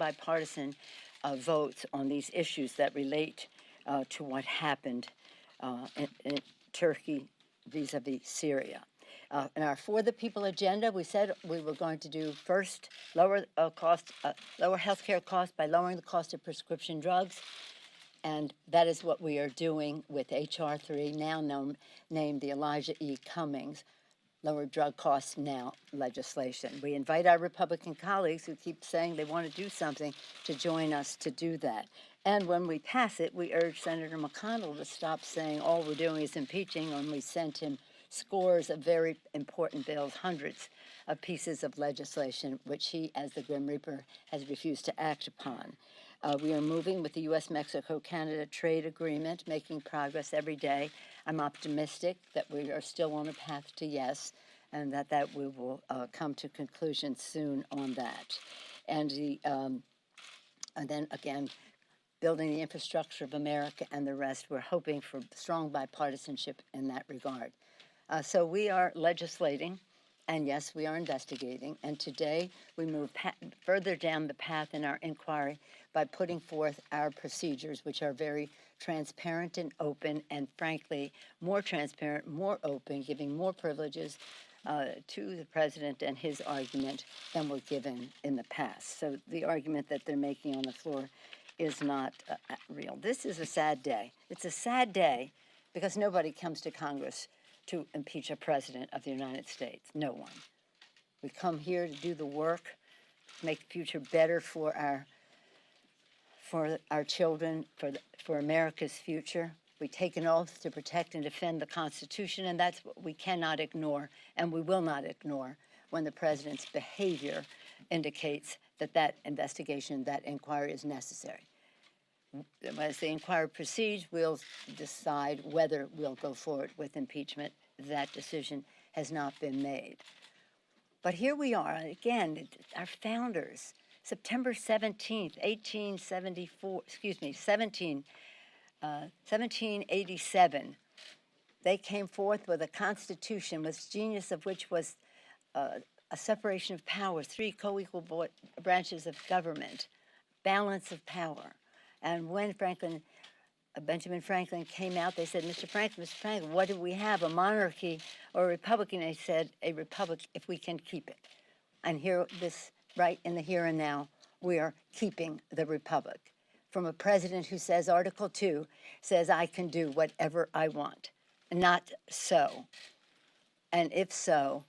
bipartisan votes on these issues that relate to what happened in Turkey vis-a-vis Syria. In our For the People agenda, we said we were going to do first lower healthcare costs by lowering the cost of prescription drugs, and that is what we are doing with H.R. 3, now named the Elijah E. Cummings Lower Drug Costs Now legislation. We invite our Republican colleagues who keep saying they want to do something to join us to do that. And when we pass it, we urge Senator McConnell to stop saying all we're doing is impeaching when we sent him scores of very important bills, hundreds of pieces of legislation, which he, as the Grim Reaper, has refused to act upon. We are moving with the U.S.-Mexico-Canada trade agreement, making progress every day. I'm optimistic that we are still on a path to yes, and that we will come to conclusion soon on that. And then again, building the infrastructure of America and the rest, we're hoping for strong bipartisanship in that regard. So we are legislating, and yes, we are investigating. And today we move further down the path in our inquiry by putting forth our procedures, which are very transparent and open, and frankly, more transparent, more open, giving more privileges to the president and his argument than were given in the past. So the argument that they're making on the floor is not real. This is a sad day. It's a sad day because nobody comes to Congress to impeach a president of the United States. No one. We come here to do the work, make the future better for our children, for America's future. We take an oath to protect and defend the Constitution, and that's what we cannot ignore, and we will not ignore when the president's behavior indicates that that investigation, that inquiry is necessary. As the inquiry proceeds, we'll decide whether we'll go forward with impeachment. That decision has not been made. But here we are, again, our founders, September 17th, 1787, they came forth with a constitution, the genius of which was a separation of powers, 3 co-equal branches of government, balance of power. And when Benjamin Franklin came out, they said, Mr. Franklin, what do we have, a monarchy or a republic? And they said, a republic if we can keep it. And here, right in the here and now, we are keeping the republic. From a president who says, Article 2 says I can do whatever I want. Not so. And if so,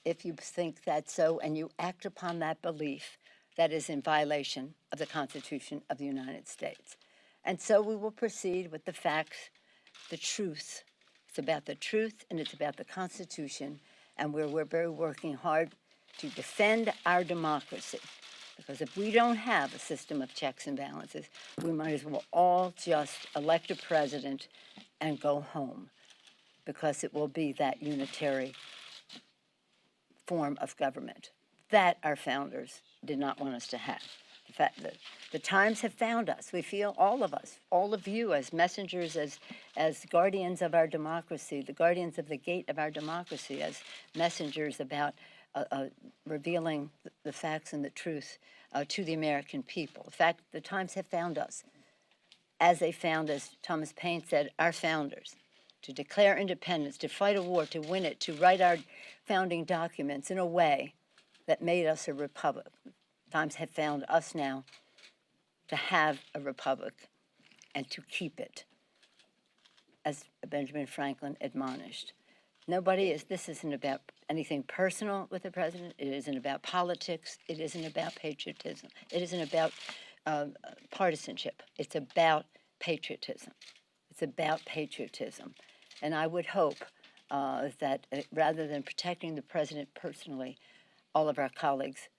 if you think that's so and you act upon that belief, that is in violation of the Constitution of the United States. And so we will proceed with the facts, the truth. It's about the truth and it's about the Constitution, and we're very working hard to defend our democracy. Because if we don't have a system of checks and balances, we might as well all just elect a president and go home, because it will be that unitary form of government that our founders did not want us to have. In fact, the times have found us. We feel, all of us, all of you as messengers, as guardians of our democracy, the guardians of the gate of our democracy, as messengers about revealing the facts and the truth to the American people. In fact, the times have found us, as they found, as Thomas Paine said, our founders, to declare independence, to fight a war, to win it, to write our founding documents in a way that made us a republic. Times have found us now to have a republic and to keep it, as Benjamin Franklin admonished. This isn't about anything personal with the president. It isn't about politics. It isn't about patriotism. It isn't about partisanship. It's about patriotism. It's about patriotism. And I would hope that rather than protecting the president personally, all of our colleagues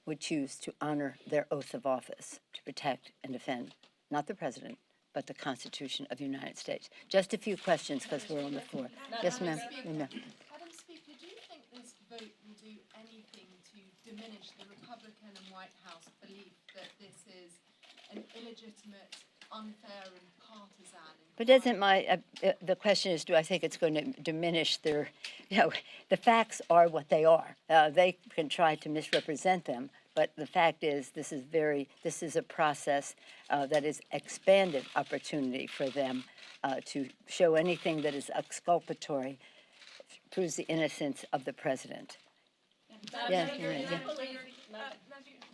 would choose to honor their oath of office to protect and defend, not the president, but the Constitution of the United States. Just a few questions, because we're on the floor. Yes, ma'am. Madam Speaker, do you think this vote will do anything to diminish the Republican and White House belief that this is an illegitimate, unfair, and partisan? But doesn't the question is, do I think it's going to diminish their, the facts are what they are. They can try to misrepresent them, But the fact is, this is a process that is expanded opportunity for them to show anything that is exculpatory, proves the innocence of the president. Yes,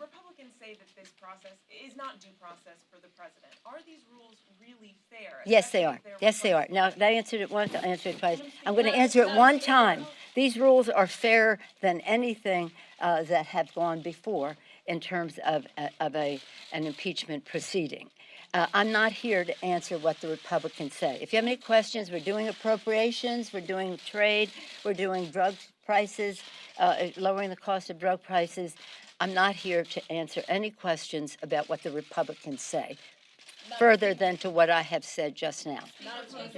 Republicans say that this process is not due process for the president. Are these rules really fair? Yes, they are. Yes, they are. Now, I answered it once, I'll answer it twice. I'm going to answer it one time. These rules are fairer than anything that have gone before in terms of an impeachment proceeding. I'm not here to answer what the Republicans say. If you have any questions, we're doing appropriations, we're doing trade, we're doing drug prices, lowering the cost of drug prices. I'm not here to answer any questions about what the Republicans say, further than to what I have said just now. Do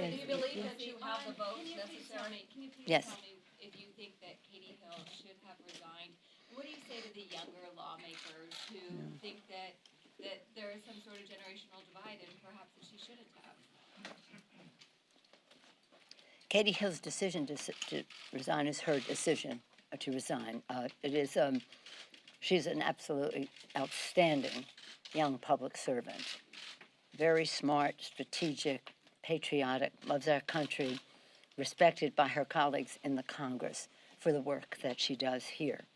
you believe that you have the votes necessary? Can you please Yes. tell me if you think that Katie Hill should have resigned? What do you say to the younger lawmakers who think that there is some sort of generational divide and perhaps that she shouldn't have? Katie Hill's decision to resign is her decision to resign. She's an absolutely outstanding young public servant. Very smart, strategic, patriotic, loves our country, respected by her colleagues in the Congress for the work that she does here.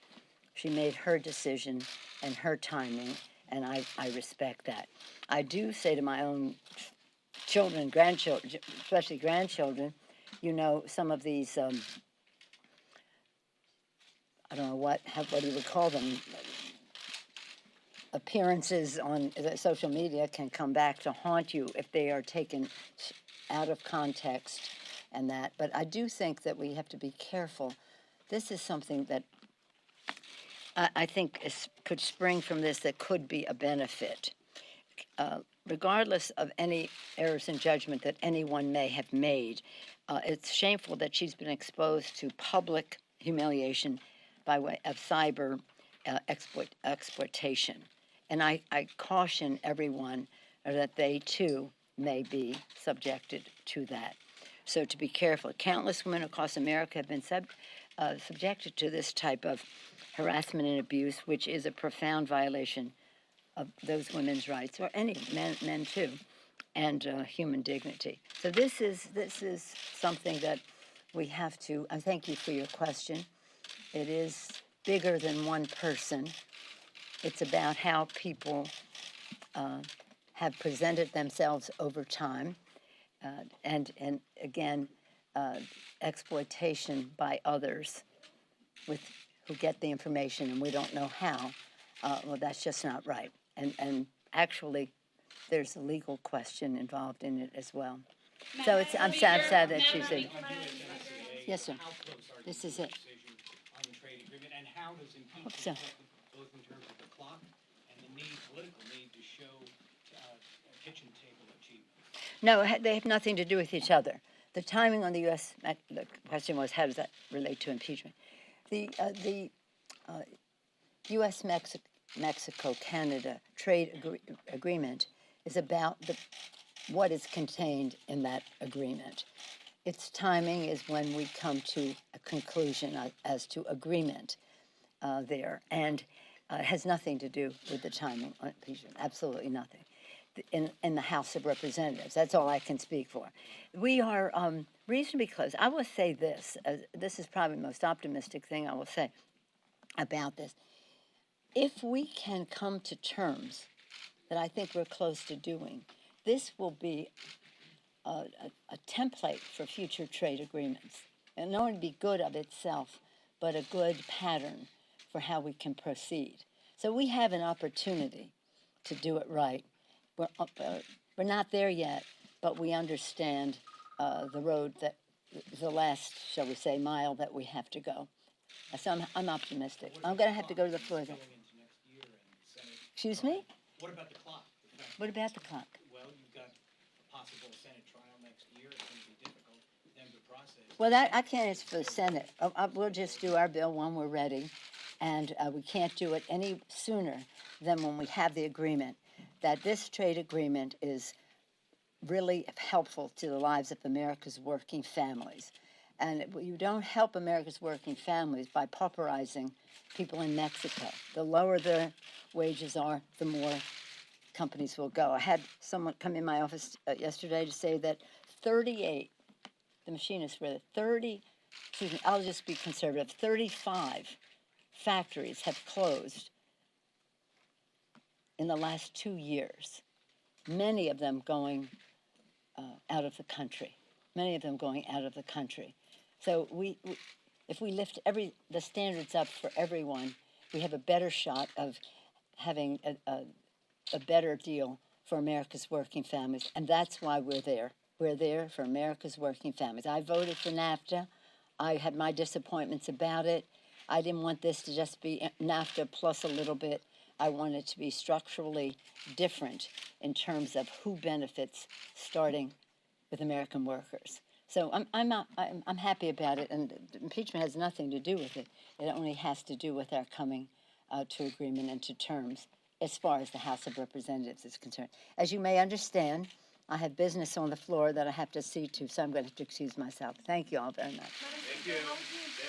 She made her decision and her timing, and I respect that. I do say to my own children, grandchildren, especially grandchildren, you know, some of these, I don't know what you would call them, appearances on social media can come back to haunt you if they are taken out of context and that. But I do think that we have to be careful. This is something that I think could spring from this that could be a benefit. Regardless of any errors in judgment that anyone may have made, it's shameful that she's been exposed to public humiliation by way of cyber exploitation. And I caution everyone that they too may be subjected to that. So to be careful. Countless women across America have been subjected to this type of harassment and abuse, which is a profound violation of those women's rights, or any men too, and human dignity. So this is something that we have to. I thank you for your question. It is bigger than one person. It's about how people have presented themselves over time, and again, exploitation by others who get the information and we don't know how. Well, that's just not right. And actually, there's a legal question involved in it as well. So I'm sad that she's in. Yes, sir. This is it. On the trade agreement, and how does impeachment So. affect both in terms of the clock and the political need to show kitchen table achievement? No, they have nothing to do with each other. The timing on the U.S. The question was, how does that relate to impeachment? The U.S. Mexico-Canada trade agreement is about what is contained in that agreement. Its timing is when we come to a conclusion as to agreement there, and it has nothing to do with the timing on impeachment. Absolutely nothing. In the House of Representatives, that's all I can speak for. We are reasonably close. I will say this. This is probably the most optimistic thing I will say about this. If we can come to terms that I think we're close to doing, this will be a template for future trade agreements. And not only be good of itself, but a good pattern for how we can proceed. So we have an opportunity to do it right. We're not there yet, but we understand the road the last, shall we say, mile that we have to go. So I'm optimistic. I'm going to have to go to the floor then. Excuse me? What about the clock? What about the clock? Well, you've got a possible Senate trial next year. It's going to be difficult for them to process. Well, I can't answer for the Senate. We'll just do our bill when we're ready, and we can't do it any sooner than when we have the agreement that this trade agreement is really helpful to the lives of America's working families. And you don't help America's working families by pauperizing people in Mexico. The lower their wages are, the more companies will go. I had someone come in my office yesterday to say that 38, the machinists were 30, excuse me, I'll just be conservative, 35 factories have closed in the last 2 years, many of them going out of the country, many of them going out of the country. So if we lift the standards up for everyone, we have a better shot of having a better deal for America's working families, and that's why we're there. We're there for America's working families. I voted for NAFTA. I had my disappointments about it. I didn't want this to just be NAFTA plus a little bit. I want it to be structurally different in terms of who benefits, starting with American workers. So I'm happy about it, and impeachment has nothing to do with it. It only has to do with our coming to agreement and to terms as far as the House of Representatives is concerned. As you may understand, I have business on the floor that I have to see to, so I'm going to have to excuse myself. Thank you all very much. Madam Speaker, how would you